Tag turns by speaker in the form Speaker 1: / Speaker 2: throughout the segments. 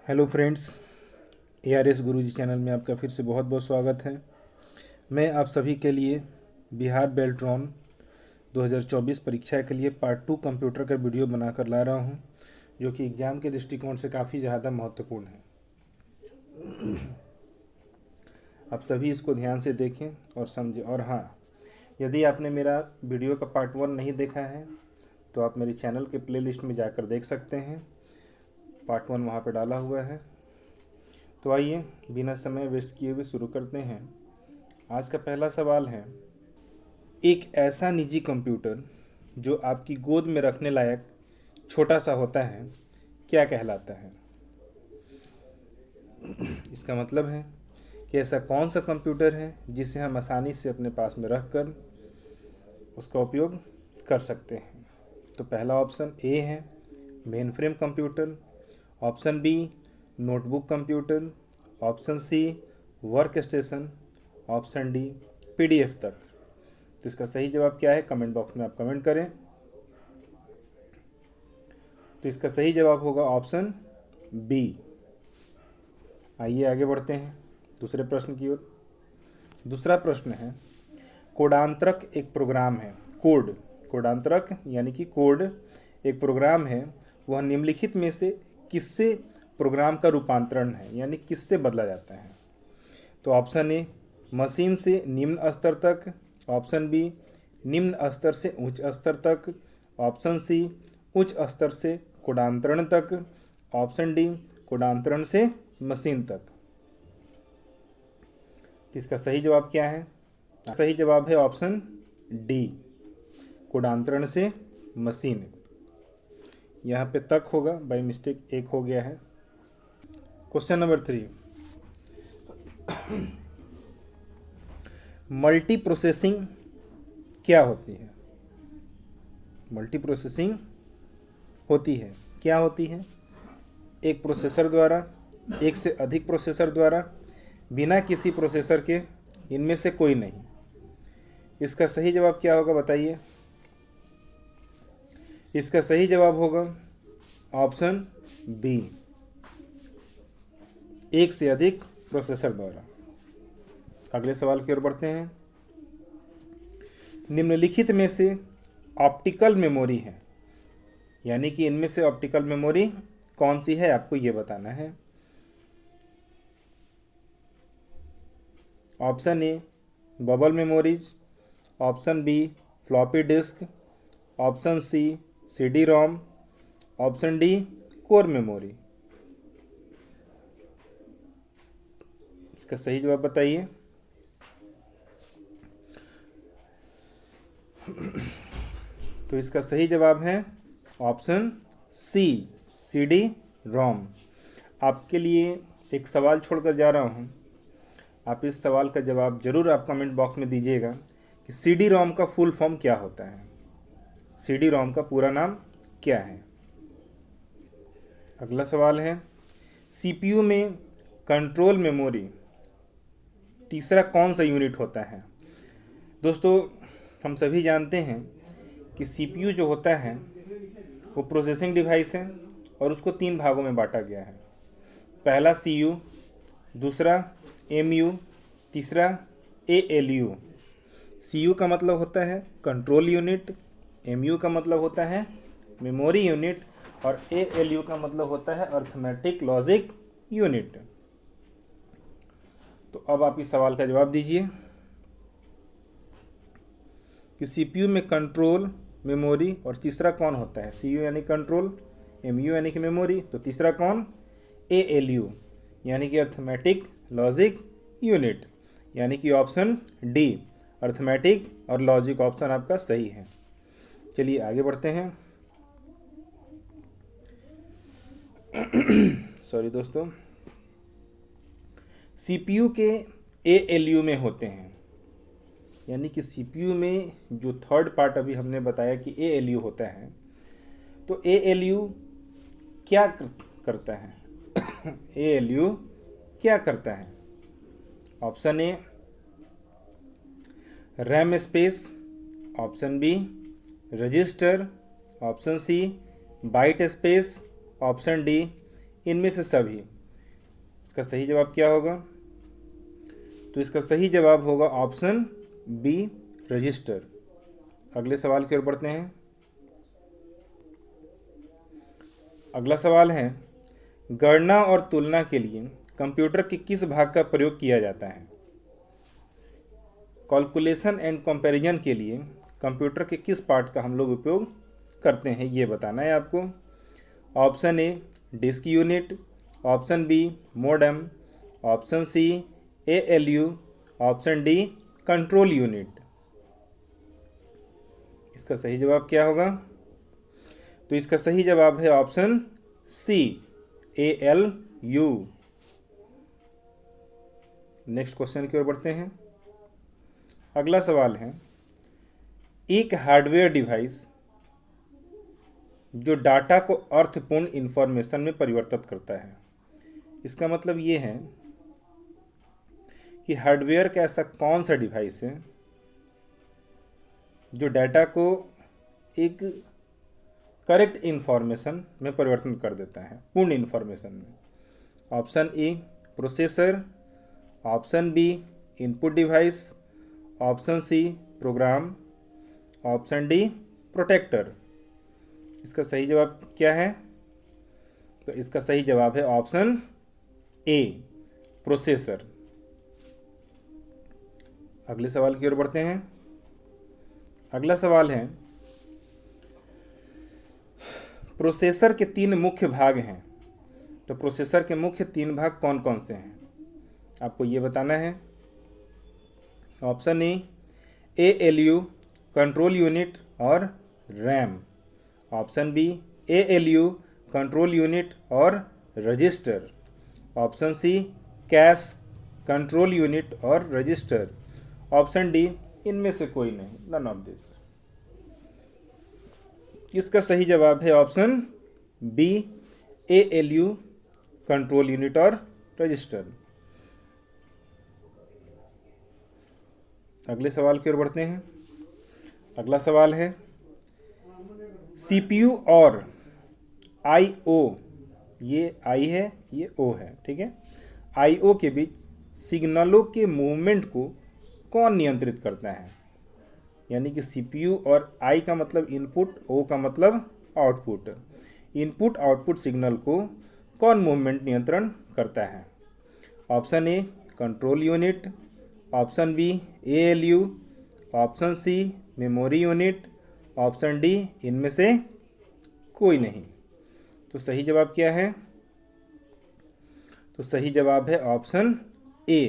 Speaker 1: Hello friends, ARS गुरुजी channel में आपका फिर से बहुत बहुत स्वागत है। मैं आप सभी के लिए बिहार बेल्ट्रॉन 2024 परीक्षा के लिए पार्ट 2 कंप्यूटर का वीडियो बनाकर ला रहा हूं, जो कि एग्ज़ाम के दृष्टिकोण से काफ़ी ज़्यादा महत्वपूर्ण है। आप सभी इसको ध्यान से देखें और समझें। और हाँ, यदि आपने मेरा वीडियो का पार्ट 1 नहीं देखा है तो आप मेरे चैनल के प्लेलिस्ट में जाकर देख सकते हैं। पार्ट 1 वहाँ पर डाला हुआ है। तो आइए बिना समय वेस्ट किए हुए शुरू करते हैं। आज का पहला सवाल है, एक ऐसा निजी कंप्यूटर जो आपकी गोद में रखने लायक छोटा सा होता है क्या कहलाता है? इसका मतलब है कि ऐसा कौन सा कंप्यूटर है जिसे हम आसानी से अपने पास में रख कर उसका उपयोग कर सकते हैं। तो पहला ऑप्शन ए है main frame computer, option B notebook computer, option C work station, option D PDF तक। तो इसका सही जवाब क्या है, कमेंट बॉक्स में आप कमेंट करें। तो इसका सही जवाब होगा ऑप्शन बी। आइए आगे बढ़ते हैं दूसरे प्रश्न की ओर। दूसरा प्रश्न है, कोडांतरक एक प्रोग्राम है। कोडांतरक यानी कि कोड एक प्रोग्राम है, वह निम्नलिखित में से किससे प्रोग्राम का रूपांतरण है, यानी किससे बदला जाता है? तो ऑप्शन ए मशीन से निम्न स्तर तक, ऑप्शन बी निम्न स्तर से उच्च स्तर तक, ऑप्शन सी उच्च स्तर से कोडांतरण तक, ऑप्शन डी कोडांतरण से मशीन तक। इसका सही जवाब क्या है? सही जवाब है ऑप्शन डी, कोडांतरण से मशीन। यहाँ पे तक होगा, बाय मिस्टेक एक हो गया है। क्वेश्चन नंबर 3, मल्टी प्रोसेसिंग क्या होती है? मल्टी प्रोसेसिंग होती है, क्या होती है? एक प्रोसेसर द्वारा, एक से अधिक प्रोसेसर द्वारा, बिना किसी प्रोसेसर के, इनमें से कोई नहीं। इसका सही जवाब क्या होगा बताइए? इसका सही जवाब होगा ऑप्शन बी, एक से अधिक प्रोसेसर द्वारा। अगले सवाल की ओर बढ़ते हैं। निम्नलिखित में से ऑप्टिकल मेमोरी है, यानी कि इनमें से ऑप्टिकल मेमोरी कौन सी है, आपको ये बताना है। Option A bubble memories, option B floppy disk, option C CD-ROM, option D core memory. इसका सही जवाब बताइए। तो इसका सही जवाब है ऑप्शन सी CD-ROM। आपके लिए एक सवाल छोड़कर जा रहा हूँ, आप इस सवाल का जवाब जरूर आप कमेंट बॉक्स में दीजिएगा कि CD-ROM का फुल फॉर्म क्या होता है। CD-ROM का पूरा नाम क्या है? अगला सवाल है, CPU में कंट्रोल मेमोरी तीसरा कौन सा यूनिट होता है? दोस्तों, हम सभी जानते हैं कि CPU जो होता है वो प्रोसेसिंग डिवाइस है और उसको 3 भागों में बांटा गया है। पहला CU, दूसरा MU, तीसरा ALU। CU का मतलब होता है कंट्रोल यूनिट, MU का मतलब होता है मेमोरी यूनिट और ALU का मतलब होता है अर्थमेटिक लॉजिक यूनिट। तो अब आप इस सवाल का जवाब दीजिए कि CPU में कंट्रोल, मेमोरी और तीसरा कौन होता है? CU यानी कंट्रोल, MU यानी कि मेमोरी, तो तीसरा कौन? ALU यानी कि अर्थमेटिक लॉजिक यूनिट, यानी कि ऑप्शन डी अर्थमेटिक और लॉजिक ऑप्शन आपका सही है। चलिए आगे बढ़ते हैं। सॉरी दोस्तों, CPU के ALU में होते हैं, यानी कि CPU में जो थर्ड पार्ट अभी हमने बताया कि ALU होता है, तो ALU क्या करता है? ALU क्या करता है? Option A RAM space, option B register, option C byte space, option D इनमें से सभी। इसका सही जवाब क्या होगा? तो इसका सही जवाब होगा ऑप्शन बी, रजिस्टर। अगले सवाल की ओर बढ़ते हैं। अगला सवाल है, गणना और तुलना के लिए कंप्यूटर के किस भाग का प्रयोग किया जाता है? कैलकुलेशन एंड कंपैरिजन के लिए कंप्यूटर के किस पार्ट का हम लोग उपयोग करते हैं, ये बताना है आपको। Option A disk unit, option B modem, option C ALU, option D control unit. इसका सही जवाब क्या होगा? तो इसका सही जवाब है option C, ALU. Next question की ओर बढ़ते हैं। अगला सवाल है, एक हार्डवेयर डिवाइस जो डाटा को अर्थपूर्ण इंफॉर्मेशन में परिवर्तित करता है। इसका मतलब ये है कि हार्डवेयर का ऐसा कौन सा डिवाइस है जो डाटा को एक करेक्ट इंफॉर्मेशन में परिवर्तन कर देता है, पूर्ण इंफॉर्मेशन में। Option A processor, option B input device, option C program, option D protector. इसका सही जवाब क्या है? तो इसका सही जवाब है ऑप्शन ए, प्रोसेसर। अगले सवाल की ओर बढ़ते हैं। अगला सवाल है, प्रोसेसर के 3 मुख्य भाग हैं। तो प्रोसेसर के मुख्य 3 भाग कौन कौन से हैं, आपको ये बताना है। Option A ALU, control unit और RAM, option B ALU, control unit और register, option C cache, control unit और रजिस्टर, ऑप्शन डी इनमें से कोई नहीं, नन ऑफ दिस। इसका सही जवाब है option B, ALU, control unit और रजिस्टर। अगले सवाल की ओर बढ़ते हैं। अगला सवाल है, सीपीयू और आईओ, ये आई है ये ओ है, ठीक है, आईओ के बीच सिग्नलों के मूवमेंट को कौन नियंत्रित करता है? यानी कि सीपीयू और आई का मतलब इनपुट, ओ का मतलब आउटपुट। इनपुट आउटपुट सिग्नल को कौन मूवमेंट नियंत्रण करता है? Option A control unit, option B ALU, option C memory unit, option D इनमें से कोई नहीं। तो सही जवाब क्या है? तो सही जवाब है ऑप्शन ए,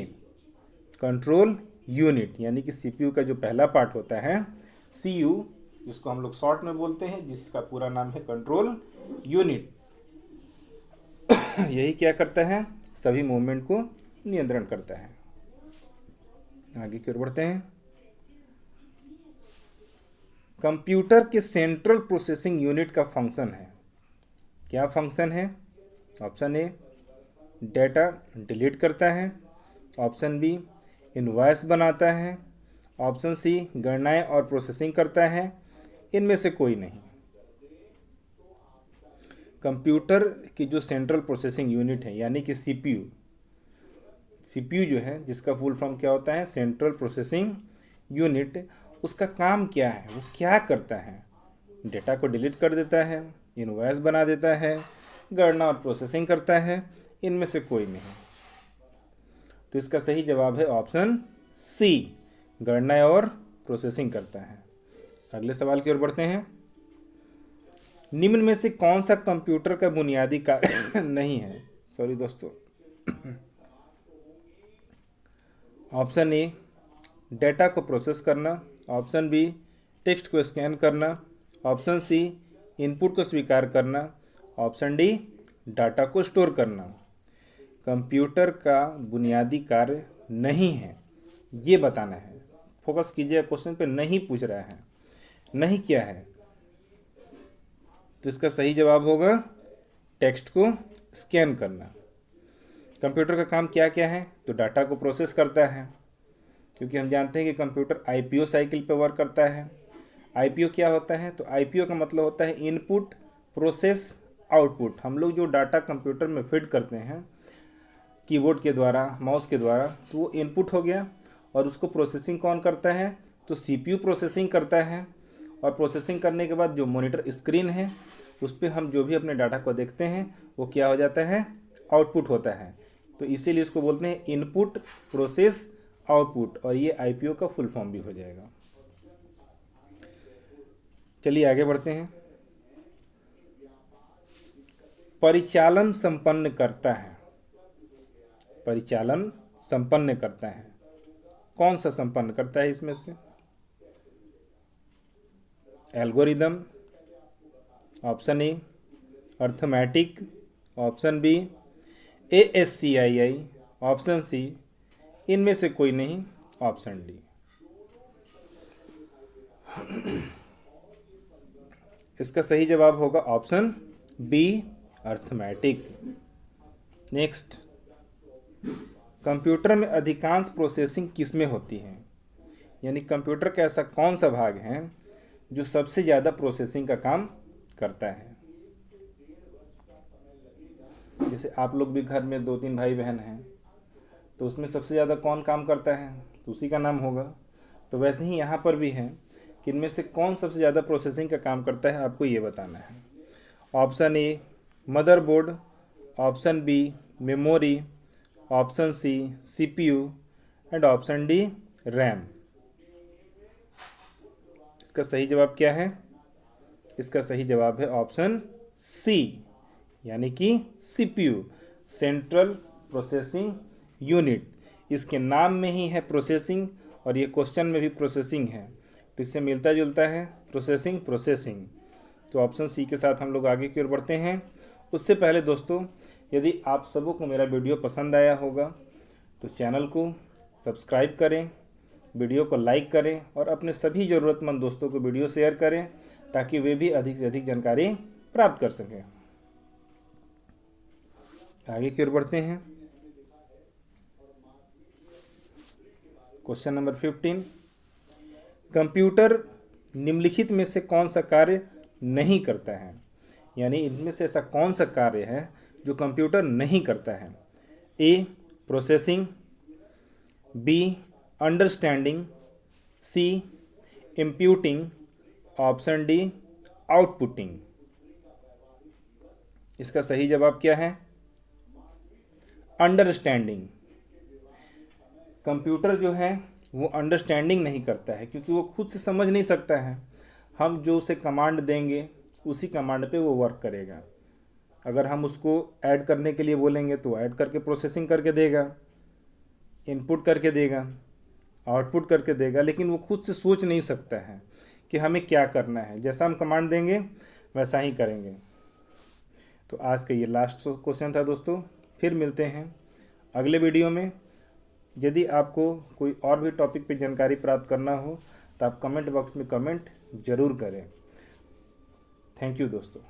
Speaker 1: कंट्रोल यूनिट। यानी कि सीपीयू का जो पहला पार्ट होता है सीयू, जिसको हम लोग शॉर्ट में बोलते हैं, जिसका पूरा नाम है कंट्रोल यूनिट, यही क्या करता है? सभी मूवमेंट को नियंत्रण करता है। आगे की ओर बढ़ते हैं। कंप्यूटर के सेंट्रल प्रोसेसिंग यूनिट का फंक्शन है, क्या फंक्शन है? ऑप्शन ए डेटा डिलीट करता है, ऑप्शन बी इनवॉइस बनाता है, ऑप्शन सी गणनाएं और प्रोसेसिंग करता है, इनमें से कोई नहीं। कंप्यूटर की जो सेंट्रल प्रोसेसिंग यूनिट है यानी कि सीपीयू, सीपीयू जो है जिसका फुल फॉर्म क्या होता है? Central processing unit. उसका काम क्या है, वो क्या करता है? डेटा को डिलीट कर देता है, इनवॉइस बना देता है, गणना और प्रोसेसिंग करता है, इनमें से कोई नहीं। तो इसका सही जवाब है ऑप्शन सी, गणना और प्रोसेसिंग करता है। अगले सवाल की ओर बढ़ते हैं। निम्न में से कौन सा कंप्यूटर का बुनियादी कार्य नहीं है? सॉरी दोस्तों, ऑप्शन ए डेटा को प्रोसेस करना, ऑप्शन बी टेक्स्ट को स्कैन करना, ऑप्शन सी इनपुट को स्वीकार करना, ऑप्शन डी डाटा को स्टोर करना। कंप्यूटर का बुनियादी कार्य नहीं है, ये बताना है। फोकस कीजिए क्वेश्चन पे, नहीं पूछ रहा है, नहीं क्या है। तो इसका सही जवाब होगा टेक्स्ट को स्कैन करना। कंप्यूटर का काम क्या क्या है? तो डाटा को प्रोसेस करता है, क्योंकि हम जानते हैं कि कंप्यूटर आईपीओ साइकिल पे वर्क करता है। आईपीओ क्या होता है? तो आईपीओ का मतलब होता है इनपुट प्रोसेस आउटपुट। हम लोग जो डाटा कंप्यूटर में फीड करते हैं, कीबोर्ड के द्वारा, माउस के द्वारा, तो वो इनपुट हो गया और उसको प्रोसेसिंग कौन करता है, तो सीपीयू प्रोसेसिंग करता है। और प्रोसेसिंग करने के बाद जो मॉनिटर स्क्रीन है उस पर हम जो भी अपने डाटा को देखते हैं वो क्या हो जाता है, आउटपुट होता है। तो इसीलिए इसको बोलते हैं इनपुट प्रोसेस आउटपुट, और ये आईपीओ का फुल फॉर्म भी हो जाएगा। चलिए आगे बढ़ते हैं। परिचालन संपन्न करता है, परिचालन संपन्न करता है, कौन सा संपन्न करता है इसमें से, algorithm, option A, arithmetic, option B, ASCII, option C, इनमें से कोई नहीं, ऑप्शन डी। इसका सही जवाब होगा option B, arithmetic. Next, computer में अधिकांश प्रोसेसिंग किसमें होती है, यानी कंप्यूटर का ऐसा कौन सा भाग है जो सबसे ज़्यादा प्रोसेसिंग का काम करता है। जैसे आप लोग भी घर में 2-3 भाई बहन हैं, तो उसमें सबसे ज़्यादा कौन काम करता है, तो उसी का नाम होगा। तो वैसे ही यहाँ पर भी है कि इनमें से कौन सबसे ज़्यादा प्रोसेसिंग का काम करता है, आपको ये बताना है। Option A motherboard, option B memory, option C CPU and option D RAM. इसका सही जवाब क्या है, इसका सही जवाब है ऑप्शन सी, यानी कि सीपीयू, सेंट्रल प्रोसेसिंग यूनिट। इसके नाम में ही है प्रोसेसिंग और ये क्वेश्चन में भी प्रोसेसिंग है, तो इससे मिलता जुलता है प्रोसेसिंग प्रोसेसिंग। तो ऑप्शन सी के साथ हम लोग आगे की ओर बढ़ते हैं। उससे पहले दोस्तों, यदि आप सबों को मेरा वीडियो पसंद आया होगा तो चैनल को सब्सक्राइब करें, वीडियो को लाइक करें और अपने सभी ज़रूरतमंद दोस्तों को वीडियो शेयर करें ताकि वे भी अधिक से अधिक जानकारी प्राप्त कर सकें। आगे की ओर बढ़ते हैं। क्वेश्चन नंबर 15, कंप्यूटर निम्नलिखित में से कौन सा कार्य नहीं करता है, यानी इनमें से ऐसा कौन सा कार्य है जो कंप्यूटर नहीं करता है। A processing, B understanding, C inputting, option D outputting. इसका सही जवाब क्या है, अंडरस्टैंडिंग। कंप्यूटर जो है वो अंडरस्टैंडिंग नहीं करता है क्योंकि वो खुद से समझ नहीं सकता है। हम जो उसे कमांड देंगे उसी कमांड पे वो वर्क करेगा। अगर हम उसको ऐड करने के लिए बोलेंगे तो ऐड करके प्रोसेसिंग करके देगा, इनपुट करके देगा, आउटपुट करके देगा, लेकिन वो खुद से सोच नहीं सकता है कि हमें क्या करना है। जैसा हम कमांड देंगे वैसा ही करेंगे। तो आज का ये लास्ट क्वेश्चन था दोस्तों। फिर मिलते हैं अगले वीडियो में। यदि आपको कोई और भी टॉपिक पे जानकारी प्राप्त करना हो तो आप कमेंट बॉक्स में कमेंट ज़रूर करें। थैंक यू दोस्तों।